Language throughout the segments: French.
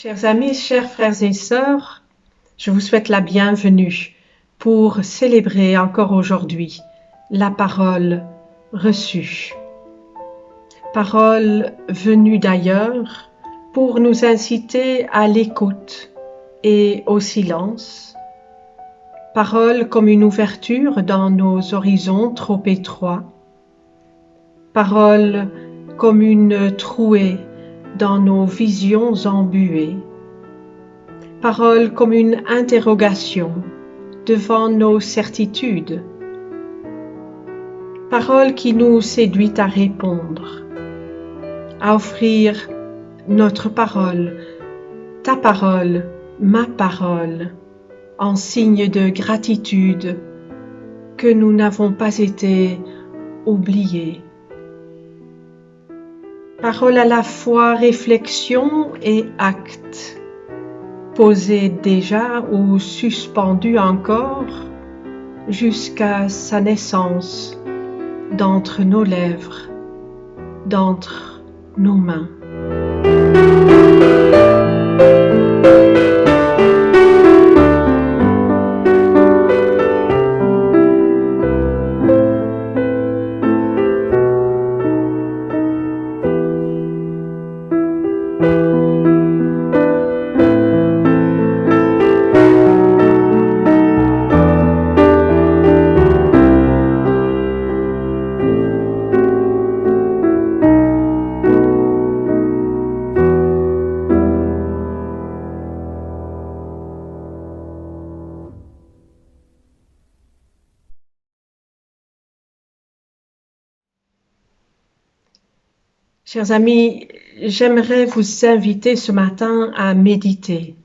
Chers amis, chers frères et sœurs, je vous souhaite la bienvenue pour célébrer encore aujourd'hui la parole reçue. Parole venue d'ailleurs pour nous inciter à l'écoute et au silence. Parole comme une ouverture dans nos horizons trop étroits. Parole comme une trouée dans nos visions embuées. Parole comme une interrogation devant nos certitudes. Parole qui nous séduit à répondre, à offrir notre parole, ta parole, ma parole, en signe de gratitude que nous n'avons pas été oubliés. Parole à la fois réflexion et acte, posée déjà ou suspendue encore jusqu'à sa naissance d'entre nos lèvres, d'entre nos mains. Chers amis, j'aimerais vous inviter ce matin à méditer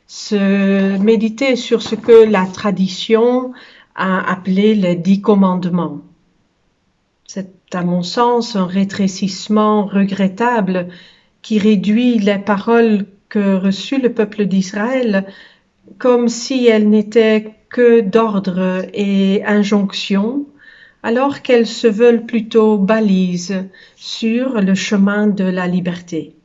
sur ce que la tradition a appelé les 10 commandements. C'est à mon sens un rétrécissement regrettable qui réduit les paroles que reçut le peuple d'Israël comme si elles n'étaient que d'ordre et injonction, alors qu'elles se veulent plutôt balises sur le chemin de la liberté.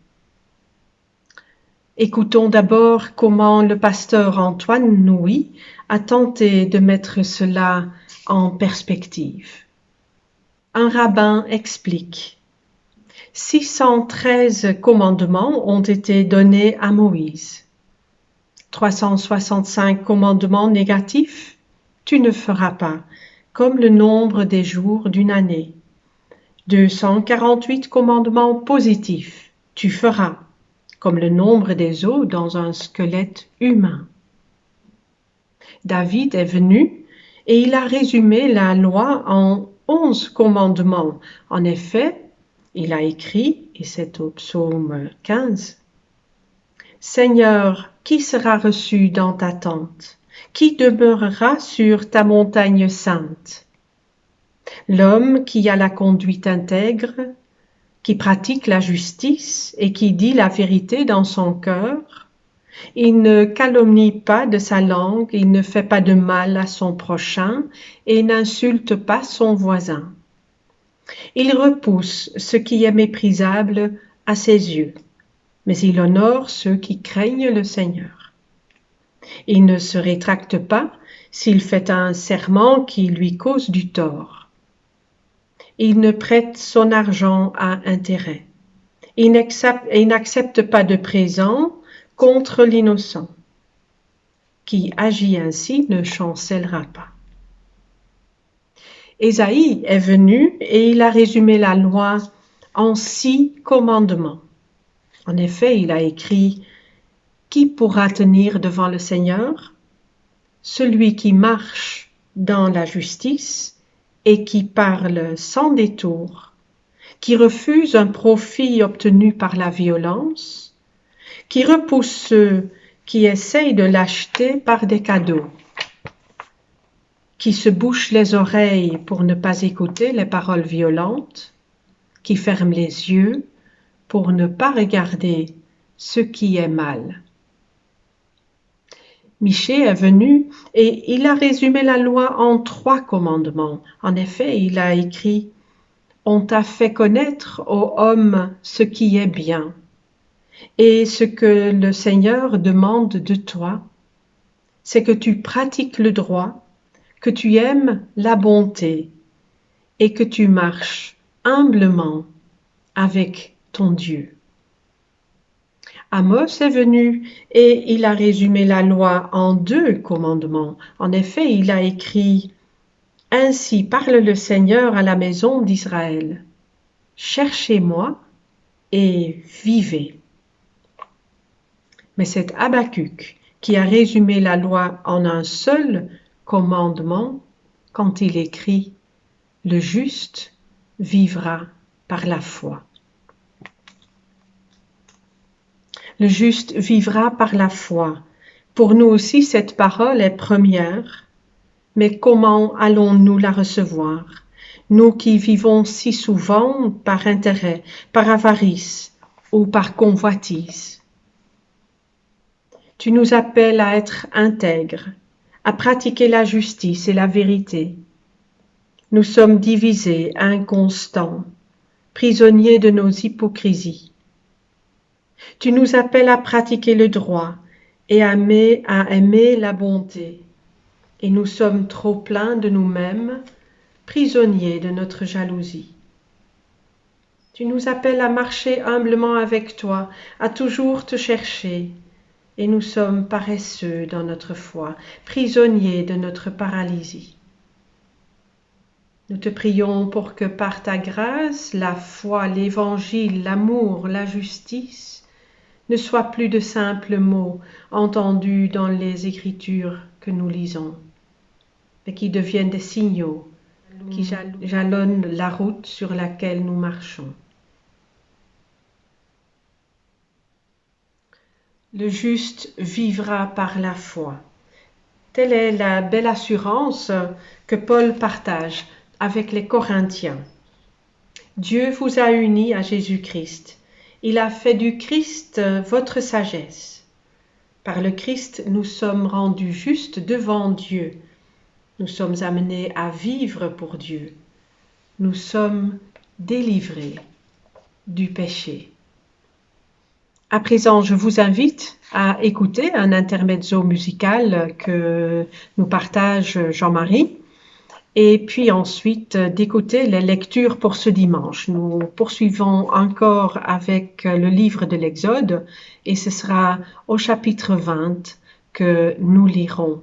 Écoutons d'abord comment le pasteur Antoine Nouy a tenté de mettre cela en perspective. Un rabbin explique: 613 commandements ont été donnés à Moïse. 365 commandements négatifs, tu ne feras pas, comme le nombre des jours d'une année. 248 commandements positifs, tu feras, comme le nombre des os dans un squelette humain. David est venu et il a résumé la loi en 11 commandements. En effet, il a écrit, et c'est au psaume 15, « Seigneur, qui sera reçu dans ta tente ? Qui demeurera sur ta montagne sainte ? L'homme qui a la conduite intègre, qui pratique la justice et qui dit la vérité dans son cœur. Il ne calomnie pas de sa langue, il ne fait pas de mal à son prochain et n'insulte pas son voisin. Il repousse ce qui est méprisable à ses yeux, mais il honore ceux qui craignent le Seigneur. Il ne se rétracte pas s'il fait un serment qui lui cause du tort. Il ne prête son argent à intérêt. Il n'accepte pas de présent contre l'innocent. Qui agit ainsi ne chancellera pas. Ésaïe est venu et il a résumé la loi en 6 commandements. En effet, il a écrit: qui pourra tenir devant le Seigneur ? Celui qui marche dans la justice et qui parle sans détour, qui refuse un profit obtenu par la violence, qui repousse ceux qui essayent de l'acheter par des cadeaux, qui se bouche les oreilles pour ne pas écouter les paroles violentes, qui ferme les yeux pour ne pas regarder ce qui est mal. Michée est venu et il a résumé la loi en 3 commandements. En effet, il a écrit: « On t'a fait connaître, ô homme, ce qui est bien. Et ce que le Seigneur demande de toi, c'est que tu pratiques le droit, que tu aimes la bonté et que tu marches humblement avec ton Dieu. Amos est venu et il a résumé la loi en 2 commandements. En effet, il a écrit « Ainsi parle le Seigneur à la maison d'Israël. Cherchez-moi et vivez. » Mais c'est Habakkuk qui a résumé la loi en un seul commandement quand il écrit « Le juste vivra par la foi. » Le juste vivra par la foi. Pour nous aussi, cette parole est première, mais comment allons-nous la recevoir? Nous qui vivons si souvent par intérêt, par avarice ou par convoitise. Tu nous appelles à être intègres, à pratiquer la justice et la vérité. Nous sommes divisés, inconstants, prisonniers de nos hypocrisies. Tu nous appelles à pratiquer le droit et à aimer la bonté. Et nous sommes trop pleins de nous-mêmes, prisonniers de notre jalousie. Tu nous appelles à marcher humblement avec toi, à toujours te chercher. Et nous sommes paresseux dans notre foi, prisonniers de notre paralysie. Nous te prions pour que par ta grâce, la foi, l'évangile, l'amour, la justice ne soient plus de simples mots entendus dans les Écritures que nous lisons, mais qui deviennent des signaux qui jalonnent la route sur laquelle nous marchons. Le juste vivra par la foi. Telle est la belle assurance que Paul partage avec les Corinthiens. Dieu vous a unis à Jésus-Christ. Il a fait du Christ votre sagesse. Par le Christ, nous sommes rendus justes devant Dieu. Nous sommes amenés à vivre pour Dieu. Nous sommes délivrés du péché. À présent, je vous invite à écouter un intermezzo musical que nous partage Jean-Marie et puis ensuite d'écouter les lectures pour ce dimanche. Nous poursuivons encore avec le livre de l'Exode et ce sera au chapitre 20 que nous lirons.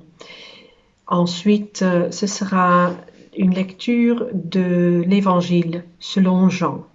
Ensuite, ce sera une lecture de l'Évangile selon Jean.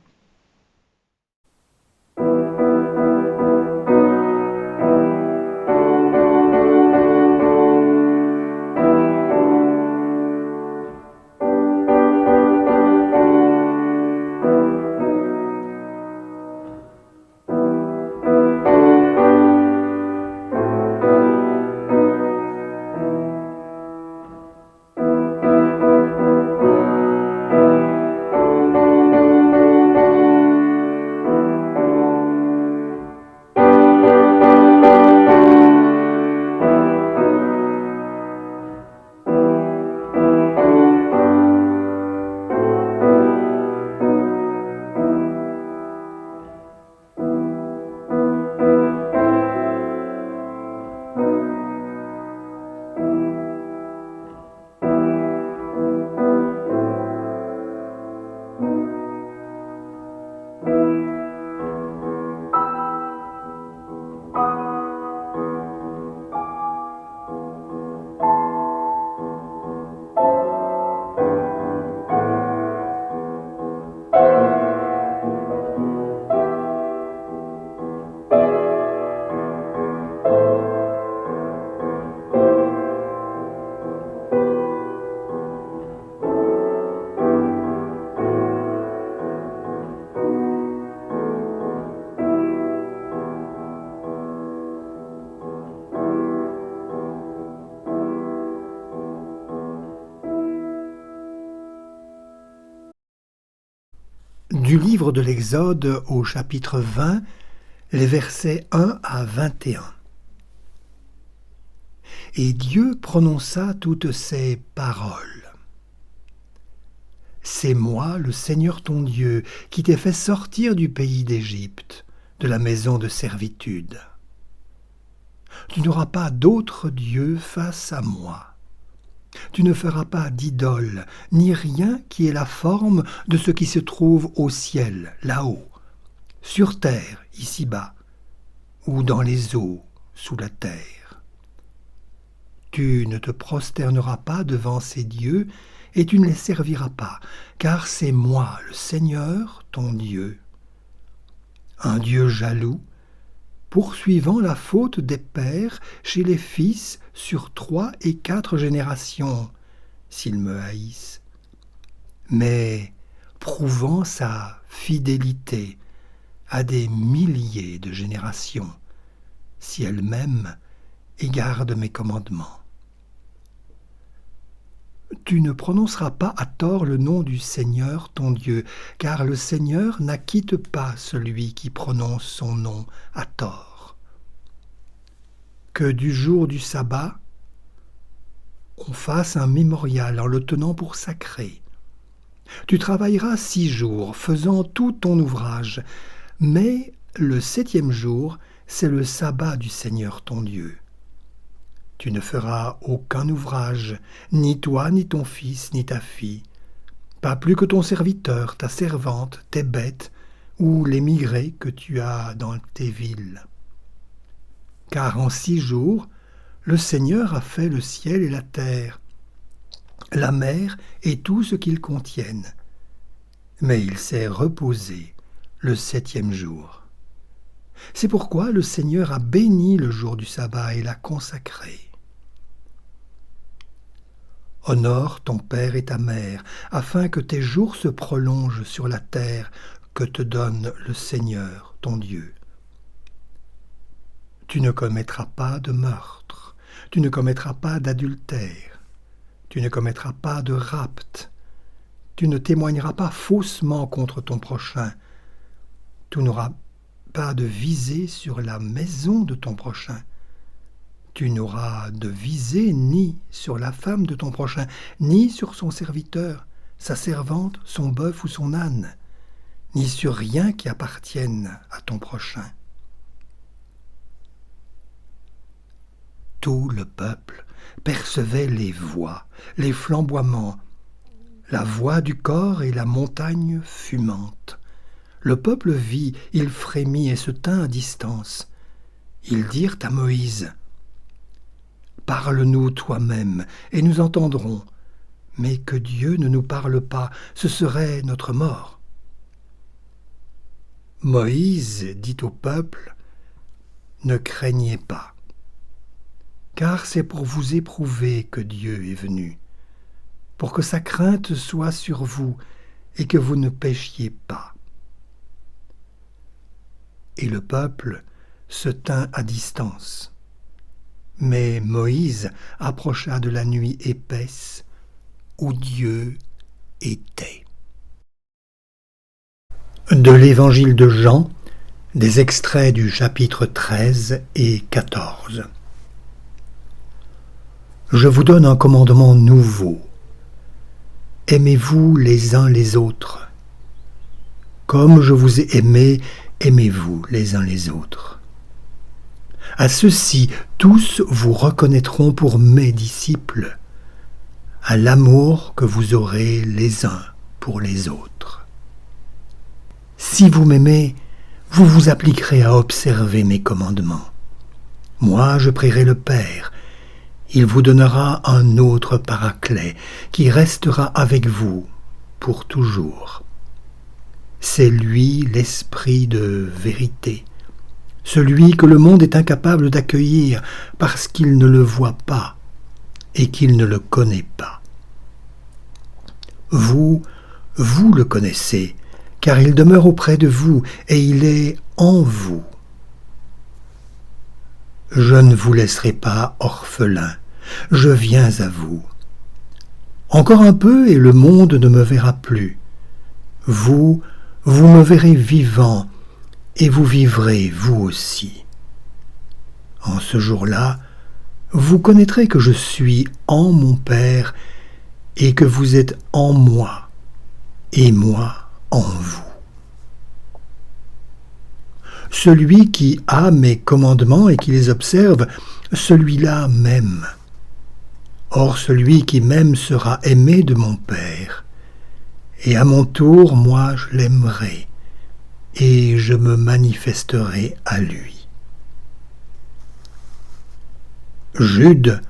Du livre de l'Exode au chapitre 20, les versets 1 à 21. Et Dieu prononça toutes ces paroles. C'est moi, le Seigneur ton Dieu, qui t'ai fait sortir du pays d'Égypte, de la maison de servitude. Tu n'auras pas d'autre Dieu face à moi. Tu ne feras pas d'idole, ni rien qui ait la forme de ce qui se trouve au ciel, là-haut, sur terre, ici-bas, ou dans les eaux, sous la terre. Tu ne te prosterneras pas devant ces dieux, et tu ne les serviras pas, car c'est moi, le Seigneur, ton Dieu. Un Dieu jaloux, poursuivant la faute des pères chez les fils sur 3 et 4 générations, s'ils me haïssent, mais prouvant sa fidélité à des milliers de générations, si elles m'aiment et gardent mes commandements. Tu ne prononceras pas à tort le nom du Seigneur ton Dieu, car le Seigneur n'acquitte pas celui qui prononce son nom à tort. Que du jour du sabbat, on fasse un mémorial en le tenant pour sacré. Tu travailleras 6 jours, faisant tout ton ouvrage, mais le 7e jour, c'est le sabbat du Seigneur ton Dieu. Tu ne feras aucun ouvrage, ni toi, ni ton fils, ni ta fille, pas plus que ton serviteur, ta servante, tes bêtes, ou l'émigré que tu as dans tes villes. Car en 6 jours, le Seigneur a fait le ciel et la terre, la mer et tout ce qu'ils contiennent. Mais il s'est reposé le 7e jour. C'est pourquoi le Seigneur a béni le jour du sabbat et l'a consacré. Honore ton père et ta mère, afin que tes jours se prolongent sur la terre que te donne le Seigneur, ton Dieu. Tu ne commettras pas de meurtre, tu ne commettras pas d'adultère, tu ne commettras pas de rapt, tu ne témoigneras pas faussement contre ton prochain, tu n'auras pas de visée sur la maison de ton prochain. Tu n'auras de visée ni sur la femme de ton prochain, ni sur son serviteur, sa servante, son bœuf ou son âne, ni sur rien qui appartienne à ton prochain. Tout le peuple percevait les voix, les flamboiements, la voix du corps et la montagne fumante. Le peuple vit, il frémit et se tint à distance. Ils dirent à Moïse: Parle-nous toi-même, et nous entendrons. Mais que Dieu ne nous parle pas, ce serait notre mort. Moïse dit au peuple: Ne craignez pas, car c'est pour vous éprouver que Dieu est venu, pour que sa crainte soit sur vous et que vous ne péchiez pas. Et le peuple se tint à distance. Mais Moïse approcha de la nuit épaisse où Dieu était. De l'Évangile de Jean, des extraits du chapitre 13 et 14. Je vous donne un commandement nouveau. Aimez-vous les uns les autres. Comme je vous ai aimé, aimez-vous les uns les autres. À ceux-ci, tous vous reconnaîtront pour mes disciples, à l'amour que vous aurez les uns pour les autres. Si vous m'aimez, vous vous appliquerez à observer mes commandements. Moi, je prierai le Père. Il vous donnera un autre paraclet qui restera avec vous pour toujours. C'est lui l'Esprit de vérité, celui que le monde est incapable d'accueillir parce qu'il ne le voit pas et qu'il ne le connaît pas. Vous le connaissez, car il demeure auprès de vous et il est en vous. Je ne vous laisserai pas orphelin, je viens à vous. Encore un peu et le monde ne me verra plus. Vous me verrez vivant, et vous vivrez vous aussi. En ce jour-là, vous connaîtrez que je suis en mon Père, et que vous êtes en moi, et moi en vous. Celui qui a mes commandements et qui les observe, celui-là m'aime. Or celui qui m'aime sera aimé de mon Père. Et à mon tour, moi je l'aimerai, et je me manifesterai à lui. Jude,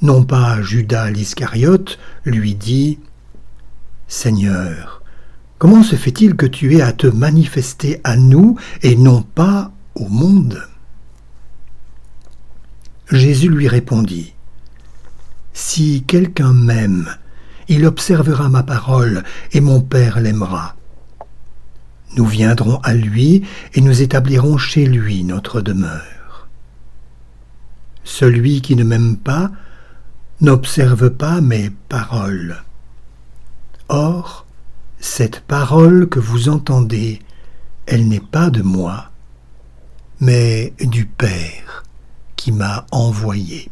non pas Judas l'Iscariote, lui dit « Seigneur, comment se fait-il que tu aies à te manifester à nous et non pas au monde ?» Jésus lui répondit « Si quelqu'un m'aime, il observera ma parole et mon Père l'aimera. Nous viendrons à lui et nous établirons chez lui notre demeure. Celui qui ne m'aime pas n'observe pas mes paroles. Or, cette parole que vous entendez, elle n'est pas de moi, mais du Père qui m'a envoyé. »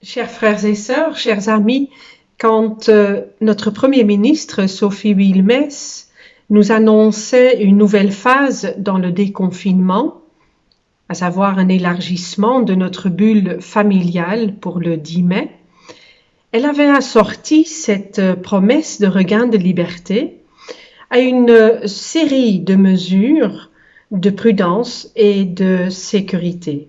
Chers frères et sœurs, chers amis, quand notre Premier ministre, Sophie Wilmès, nous annonçait une nouvelle phase dans le déconfinement, à savoir un élargissement de notre bulle familiale pour le 10 mai, elle avait assorti cette promesse de regain de liberté à une série de mesures de prudence et de sécurité.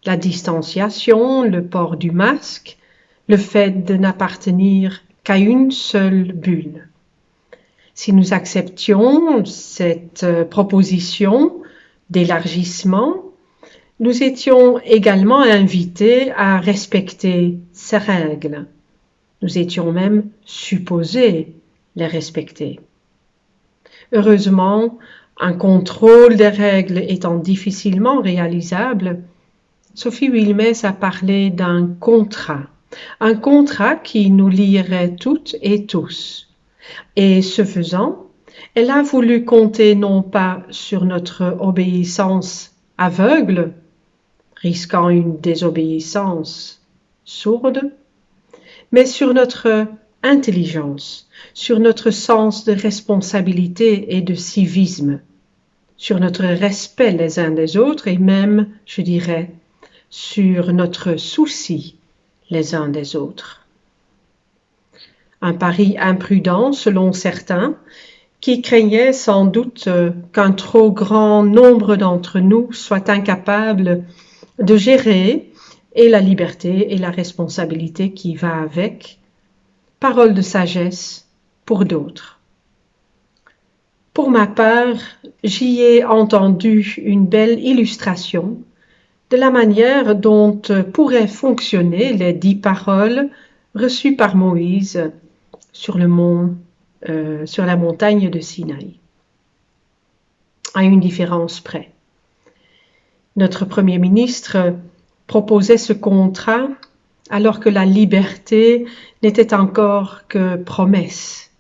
La distanciation, le port du masque, le fait de n'appartenir qu'à une seule bulle. Si nous acceptions cette proposition d'élargissement, nous étions également invités à respecter ces règles. Nous étions même supposés les respecter. Heureusement, un contrôle des règles étant difficilement réalisable, Sophie Wilmès a parlé d'un contrat qui nous lierait toutes et tous. Et ce faisant, elle a voulu compter non pas sur notre obéissance aveugle, risquant une désobéissance sourde, mais sur notre intelligence, sur notre sens de responsabilité et de civisme, sur notre respect les uns des autres et même, je dirais, sur notre souci les uns des autres. Un pari imprudent selon certains, qui craignaient sans doute qu'un trop grand nombre d'entre nous soient incapables de gérer et la liberté et la responsabilité qui va avec, parole de sagesse pour d'autres. Pour ma part, j'y ai entendu une belle illustration de la manière dont pourraient fonctionner les 10 paroles reçues par Moïse sur la montagne de Sinaï. À une différence près. Notre Premier ministre proposait ce contrat alors que la liberté n'était encore que promesse,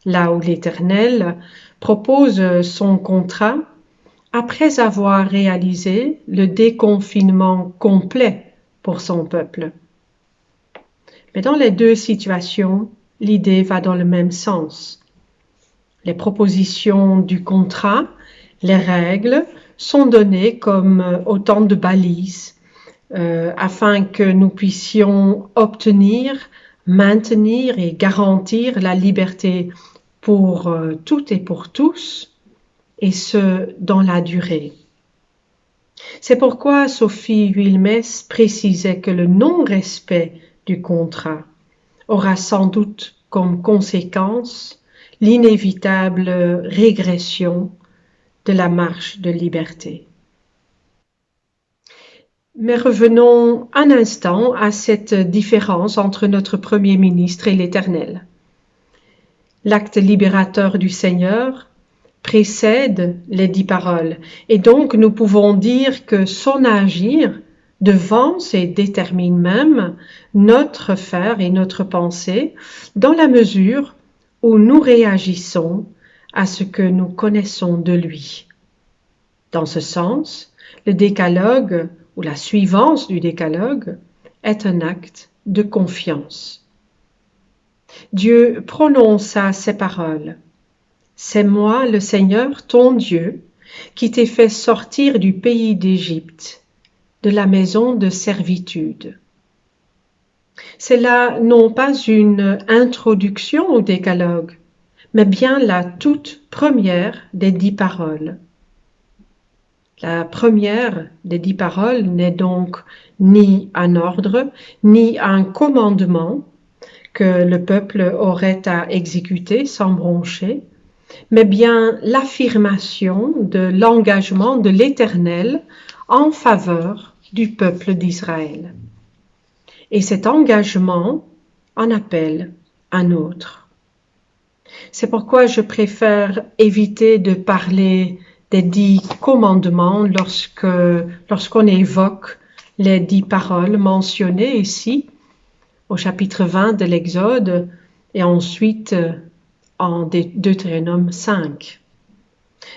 là où l'Éternel propose son contrat après avoir réalisé le déconfinement complet pour son peuple. Mais dans les deux situations, l'idée va dans le même sens. Les propositions du contrat, les règles, sont données comme autant de balises afin que nous puissions obtenir, maintenir et garantir la liberté pour toutes et pour tous, et ce, dans la durée. C'est pourquoi Sophie Wilmès précisait que le non-respect du contrat aura sans doute comme conséquence l'inévitable régression de la marche de liberté. Mais revenons un instant à cette différence entre notre Premier ministre et l'Éternel. L'acte libérateur du Seigneur précède les 10 paroles, et donc nous pouvons dire que son agir devance et détermine même notre faire et notre pensée dans la mesure où nous réagissons à ce que nous connaissons de lui. Dans ce sens, le décalogue ou la suivance du décalogue est un acte de confiance. Dieu prononça ces paroles. C'est moi, le Seigneur, ton Dieu, qui t'ai fait sortir du pays d'Égypte, de la maison de servitude. C'est là non pas une introduction au décalogue, mais bien la toute première des 10 paroles. La première des 10 paroles n'est donc ni un ordre, ni un commandement que le peuple aurait à exécuter sans broncher, mais bien l'affirmation de l'engagement de l'Éternel en faveur du peuple d'Israël. Et cet engagement en appelle un autre. C'est pourquoi je préfère éviter de parler des 10 commandements lorsqu'on évoque les 10 paroles mentionnées ici au chapitre 20 de l'Exode et ensuite en Deutéronome 5.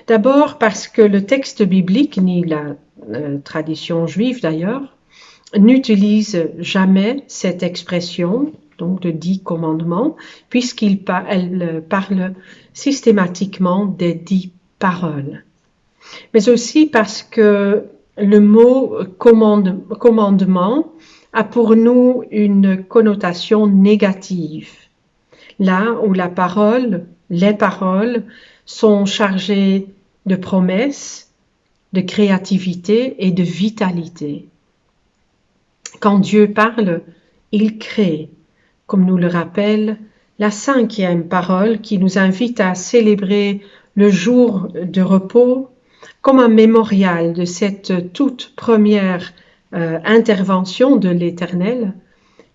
D'abord parce que le texte biblique, ni la tradition juive d'ailleurs, n'utilise jamais cette expression, donc de 10 commandements, puisqu'elle parle systématiquement des 10 paroles. Mais aussi parce que le mot commandement a pour nous une connotation négative, là où les paroles sont chargées de promesses, de créativité et de vitalité. Quand Dieu parle, il crée, comme nous le rappelle la 5e parole qui nous invite à célébrer le jour de repos comme un mémorial de cette toute première intervention de l'Éternel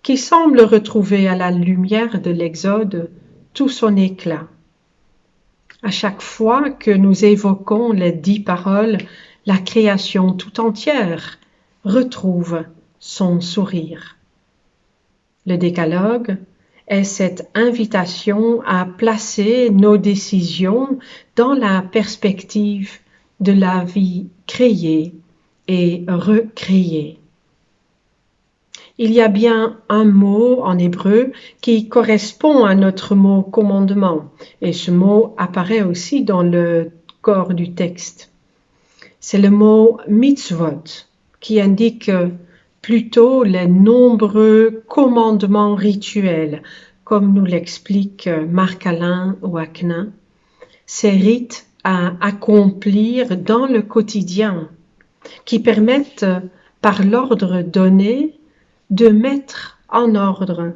qui semble retrouver à la lumière de l'Exode tout son éclat. À chaque fois que nous évoquons les 10 paroles, la création tout entière retrouve son sourire. Le décalogue est cette invitation à placer nos décisions dans la perspective de la vie créée et recréée. Il y a bien un mot en hébreu qui correspond à notre mot commandement, et ce mot apparaît aussi dans le corps du texte. C'est le mot mitzvot qui indique plutôt les nombreux commandements rituels, comme nous l'explique Marc-Alain ou Aquin, ces rites à accomplir dans le quotidien, qui permettent, par l'ordre donné, de mettre en ordre,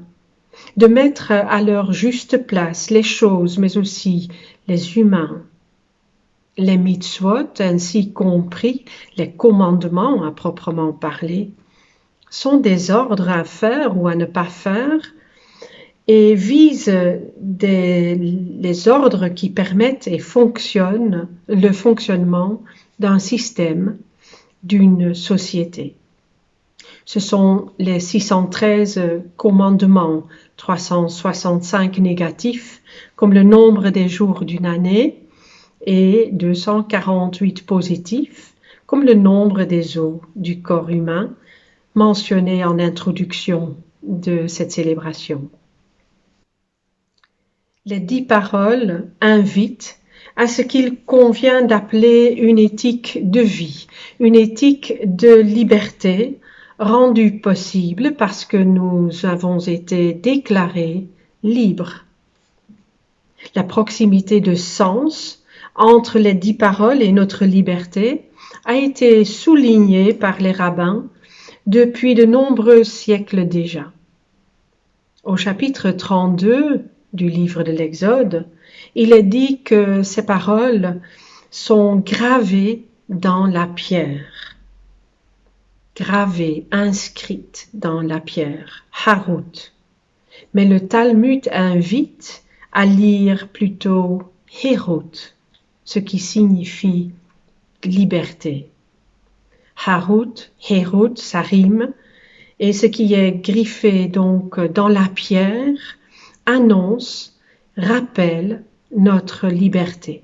de mettre à leur juste place les choses, mais aussi les humains. Les mitzvot, ainsi compris les commandements à proprement parler, sont des ordres à faire ou à ne pas faire et visent les ordres qui permettent et fonctionnent le fonctionnement d'un système, d'une société. Ce sont les 613 commandements, 365 négatifs, comme le nombre des jours d'une année, et 248 positifs, comme le nombre des os du corps humain, mentionnés en introduction de cette célébration. Les 10 paroles invitent à ce qu'il convient d'appeler une éthique de vie, une éthique de liberté, rendu possible parce que nous avons été déclarés libres. La proximité de sens entre les 10 paroles et notre liberté a été soulignée par les rabbins depuis de nombreux siècles déjà. Au chapitre 32 du livre de l'Exode, il est dit que ces paroles sont gravées dans la pierre. Gravées, inscrites dans la pierre, Harut. Mais le Talmud invite à lire plutôt Herut, ce qui signifie liberté. Harut, Herut, ça rime, et ce qui est griffé donc dans la pierre annonce, rappelle notre liberté.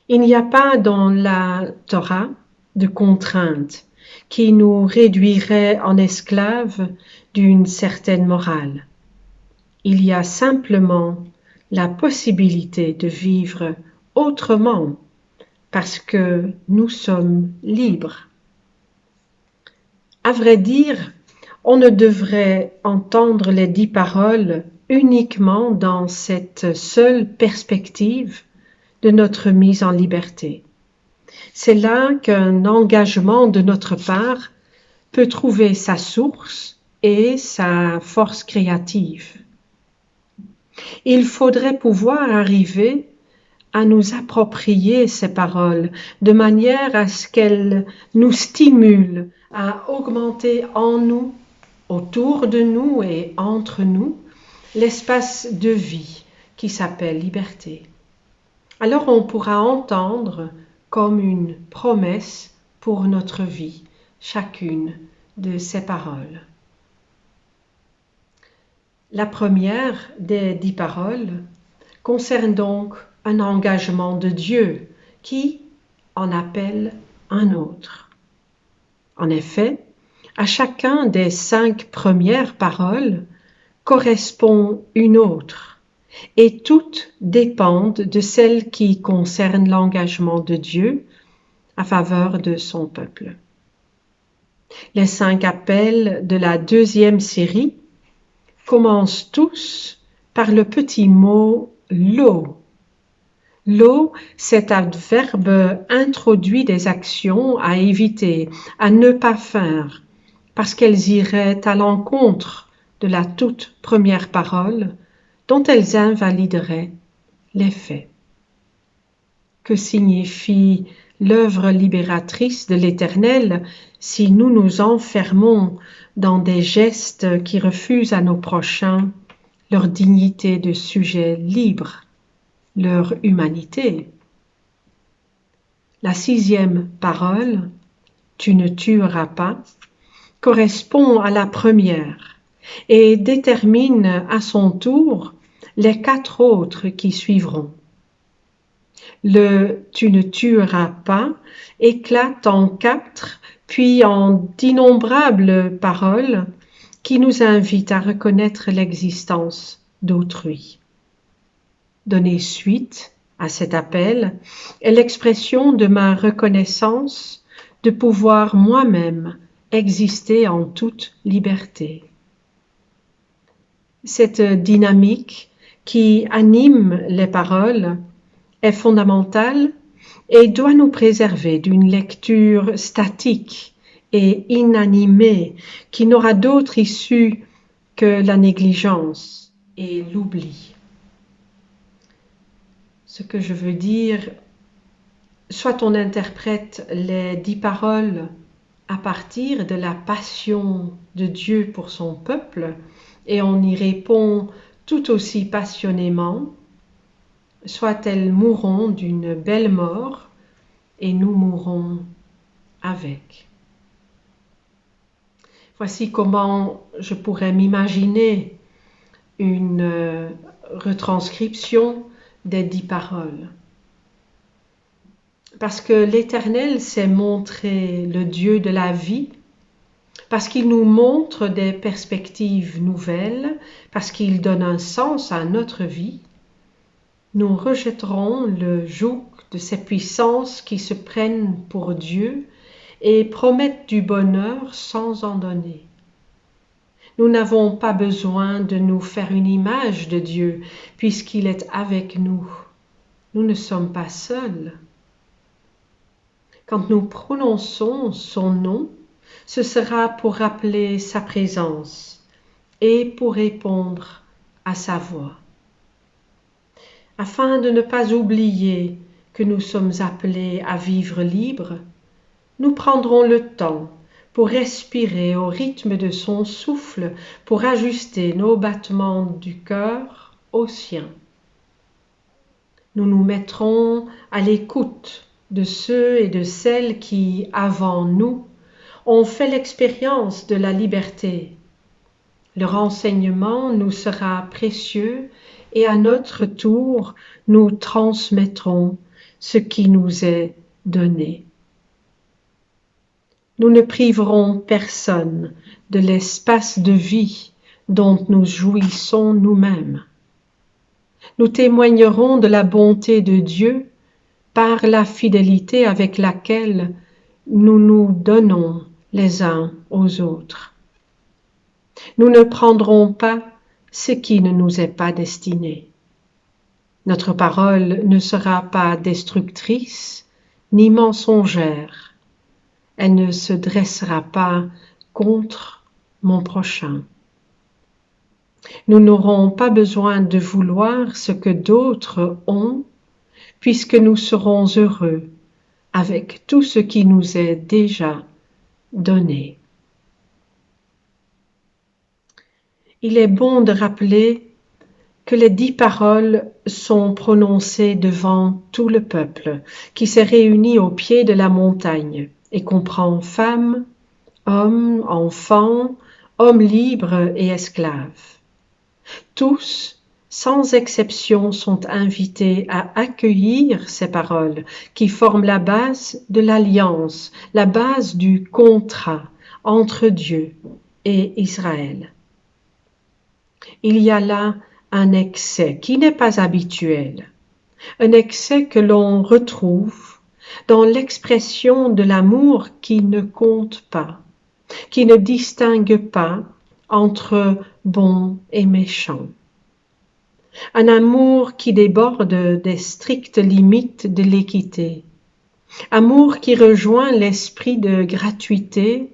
Il n'y a pas dans la Torah de contrainte qui nous réduirait en esclaves d'une certaine morale. Il y a simplement la possibilité de vivre autrement parce que nous sommes libres. À vrai dire, on ne devrait entendre les 10 paroles uniquement dans cette seule perspective de notre mise en liberté. C'est là qu'un engagement de notre part peut trouver sa source et sa force créative. Il faudrait pouvoir arriver à nous approprier ces paroles de manière à ce qu'elles nous stimulent à augmenter en nous, autour de nous et entre nous, l'espace de vie qui s'appelle liberté. Alors on pourra entendre comme une promesse pour notre vie chacune de ces paroles. La première des 10 paroles concerne donc un engagement de Dieu qui en appelle un autre. En effet, à chacun des 5 premières paroles correspond une autre, et toutes dépendent de celle qui concerne l'engagement de Dieu à faveur de son peuple. Les 5 appels de la deuxième série commencent tous par le petit mot « lo ». Lo, cet adverbe introduit des actions à éviter, à ne pas faire, parce qu'elles iraient à l'encontre de la toute première parole, dont elles invalideraient l'effet. Que signifie l'œuvre libératrice de l'Éternel si nous nous enfermons dans des gestes qui refusent à nos prochains leur dignité de sujet libre, leur humanité? La 6e parole, « Tu ne tueras pas », correspond à la première et détermine à son tour les 4 autres qui suivront. Le « tu ne tueras pas » éclate en 4, puis en d'innombrables paroles qui nous invitent à reconnaître l'existence d'autrui. Donner suite à cet appel est l'expression de ma reconnaissance de pouvoir moi-même exister en toute liberté. Cette dynamique qui anime les paroles est fondamentale et doit nous préserver d'une lecture statique et inanimée qui n'aura d'autre issue que la négligence et l'oubli. Ce que je veux dire, soit on interprète les 10 paroles à partir de la passion de Dieu pour son peuple et on y répond tout aussi passionnément, soit elles mourront d'une belle mort et nous mourrons avec. Voici comment je pourrais m'imaginer une retranscription des 10 paroles. Parce que l'Éternel s'est montré le Dieu de la vie, parce qu'il nous montre des perspectives nouvelles, parce qu'il donne un sens à notre vie, nous rejetterons le joug de ces puissances qui se prennent pour Dieu et promettent du bonheur sans en donner. Nous n'avons pas besoin de nous faire une image de Dieu puisqu'il est avec nous. Nous ne sommes pas seuls. Quand nous prononçons son nom, ce sera pour rappeler sa présence et pour répondre à sa voix. Afin de ne pas oublier que nous sommes appelés à vivre libres, nous prendrons le temps pour respirer au rythme de son souffle, pour ajuster nos battements du cœur au sien. Nous nous mettrons à l'écoute de ceux et de celles qui, avant nous, ont fait l'expérience de la liberté. Leur enseignement nous sera précieux et à notre tour, nous transmettrons ce qui nous est donné. Nous ne priverons personne de l'espace de vie dont nous jouissons nous-mêmes. Nous témoignerons de la bonté de Dieu par la fidélité avec laquelle nous nous donnons les uns aux autres. Nous ne prendrons pas ce qui ne nous est pas destiné. Notre parole ne sera pas destructrice ni mensongère. Elle ne se dressera pas contre mon prochain. Nous n'aurons pas besoin de vouloir ce que d'autres ont, puisque nous serons heureux avec tout ce qui nous est déjà donné. Il est bon de rappeler que les 10 paroles sont prononcées devant tout le peuple qui s'est réuni au pied de la montagne et comprend femmes, hommes, enfants, hommes libres et esclaves. Tous, sans exception, sont invités à accueillir ces paroles qui forment la base de l'alliance, la base du contrat entre Dieu et Israël. Il y a là un excès qui n'est pas habituel, un excès que l'on retrouve dans l'expression de l'amour qui ne compte pas, qui ne distingue pas entre bon et méchant. Un amour qui déborde des strictes limites de l'équité. Amour qui rejoint l'esprit de gratuité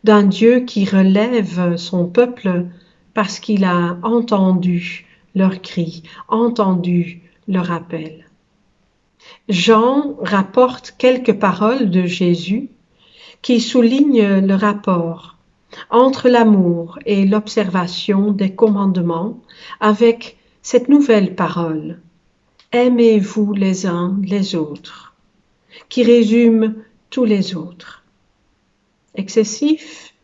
d'un Dieu qui relève son peuple parce qu'il a entendu leurs cris, entendu leur appel. Jean rapporte quelques paroles de Jésus qui soulignent le rapport entre l'amour et l'observation des commandements avec cette nouvelle parole « Aimez-vous les uns les autres » qui résume tous les autres. Excessif?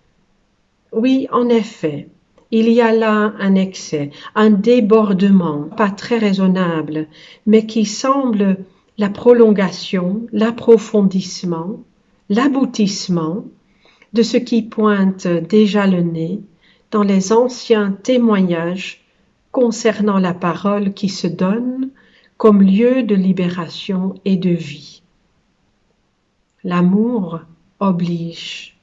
Oui, en effet, il y a là un excès, un débordement, pas très raisonnable, mais qui semble la prolongation, l'approfondissement, l'aboutissement de ce qui pointe déjà le nez dans les anciens témoignages concernant la parole qui se donne comme lieu de libération et de vie. L'amour oblige,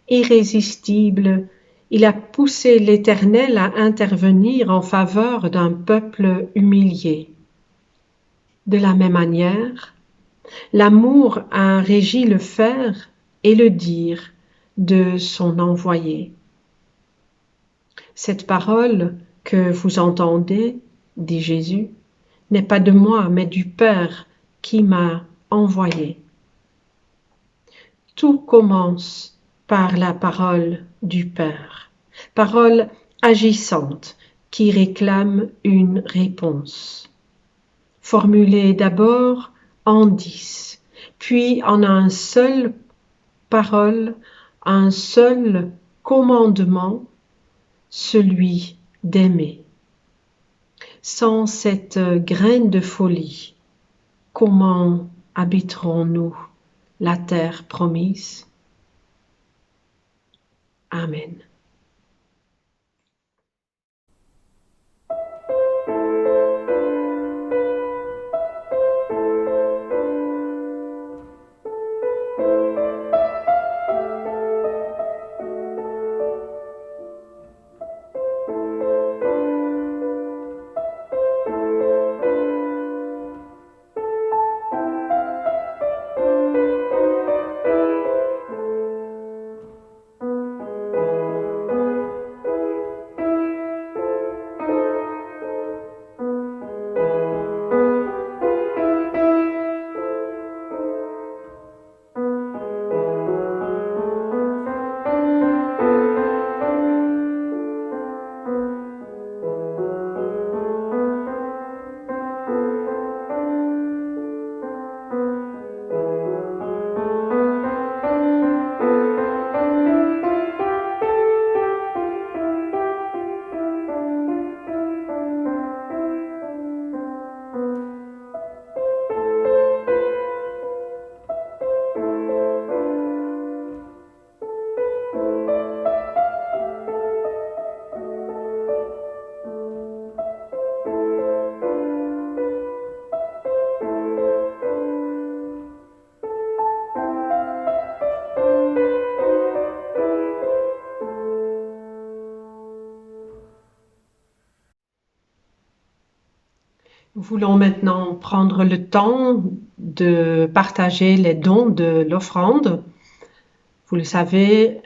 irrésistible, il a poussé l'Éternel à intervenir en faveur d'un peuple humilié. De la même manière, l'amour a régi le faire et le dire de son envoyé. Cette parole que vous entendez, dit Jésus, n'est pas de moi, mais du Père qui m'a envoyé. Tout commence par la parole du Père, parole agissante qui réclame une réponse. Formulée d'abord en 10, puis en un seul parole, un seul commandement, celui d'aimer. Sans cette graine de folie, comment habiterons-nous la terre promise? Amen. voulons maintenant prendre le temps de partager les dons de l'offrande. Vous le savez,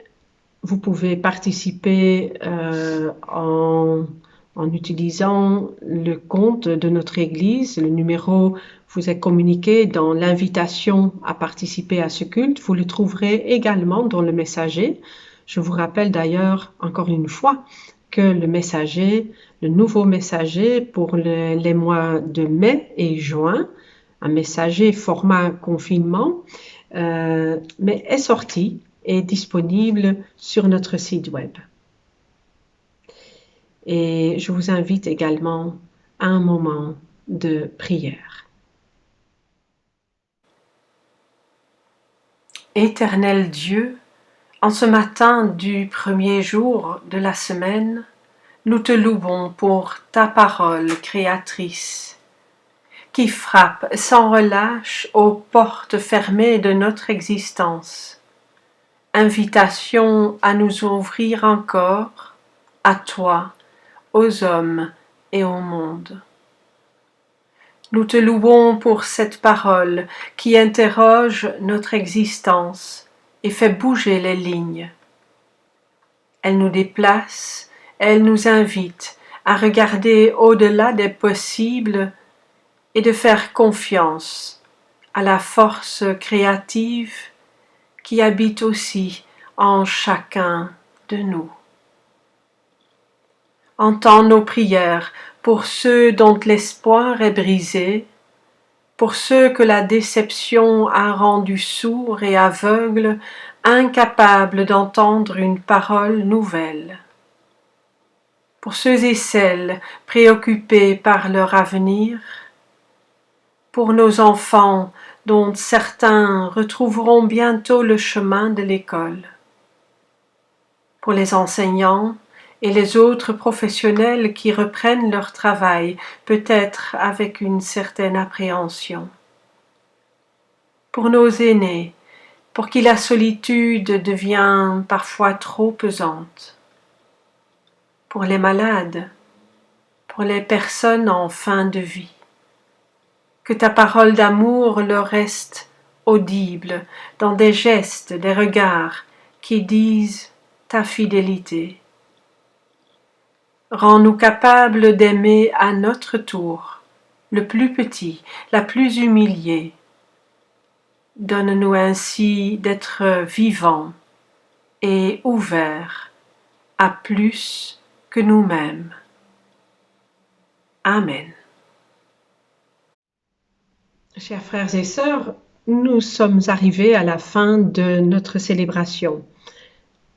vous pouvez participer en utilisant le compte de notre Église. Le numéro vous est communiqué dans l'invitation à participer à ce culte. Vous le trouverez également dans le messager. Je vous rappelle d'ailleurs encore une fois que le messager, le nouveau messager pour les mois de mai et juin, un messager format confinement, mais est sorti, est disponible sur notre site web. Et je vous invite également à un moment de prière. Éternel Dieu, en ce matin du premier jour de la semaine, nous te louons pour ta parole créatrice, qui frappe sans relâche aux portes fermées de notre existence. Invitation à nous ouvrir encore, à toi, aux hommes et au monde. Nous te louons pour cette parole qui interroge notre existence et fait bouger les lignes. Elle nous déplace, elle nous invite à regarder au-delà des possibles et de faire confiance à la force créative qui habite aussi en chacun de nous. Entends nos prières pour ceux dont l'espoir est brisé, pour ceux que la déception a rendus sourds et aveugles, incapables d'entendre une parole nouvelle. Pour ceux et celles préoccupés par leur avenir, pour nos enfants dont certains retrouveront bientôt le chemin de l'école, pour les enseignants et les autres professionnels qui reprennent leur travail, peut-être avec une certaine appréhension. Pour nos aînés, pour qui la solitude devient parfois trop pesante. Pour les malades, pour les personnes en fin de vie. Que ta parole d'amour leur reste audible dans des gestes, des regards qui disent ta fidélité. Rends-nous capables d'aimer à notre tour, le plus petit, la plus humiliée. Donne-nous ainsi d'être vivants et ouverts à plus que nous-mêmes. Amen. Chers frères et sœurs, nous sommes arrivés à la fin de notre célébration.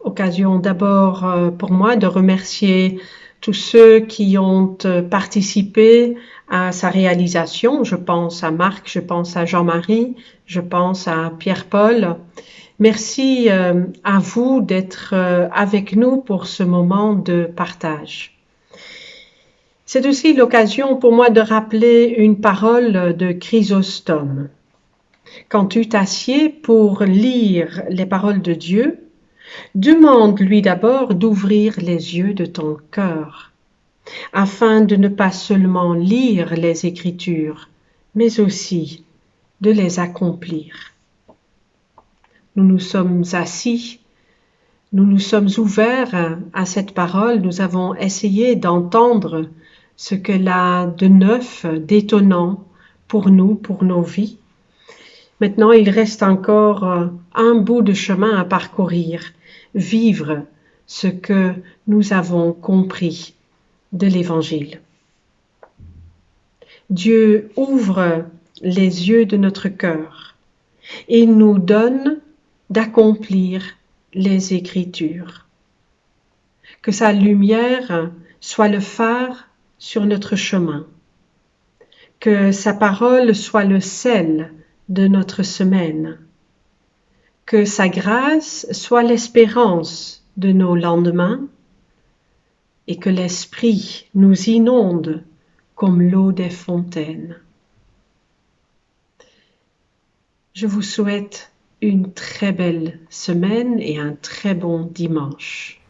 Occasion d'abord pour moi de remercier tous ceux qui ont participé à sa réalisation. Je pense à Marc, je pense à Jean-Marie, je pense à Pierre-Paul. Merci à vous d'être avec nous pour ce moment de partage. C'est aussi l'occasion pour moi de rappeler une parole de Chrysostome. Quand tu t'assieds pour lire les paroles de Dieu, demande-lui d'abord d'ouvrir les yeux de ton cœur, afin de ne pas seulement lire les Écritures, mais aussi de les accomplir. Nous nous sommes assis, nous nous sommes ouverts à cette parole, nous avons essayé d'entendre ce qu'elle a de neuf, d'étonnant pour nous, pour nos vies. Maintenant, il reste encore un bout de chemin à parcourir, vivre ce que nous avons compris de l'Évangile. Dieu ouvre les yeux de notre cœur et nous donne d'accomplir les Écritures. Que sa lumière soit le phare sur notre chemin, que sa parole soit le sel de notre semaine, que sa grâce soit l'espérance de nos lendemains et que l'Esprit nous inonde comme l'eau des fontaines. Je vous souhaite une très belle semaine et un très bon dimanche.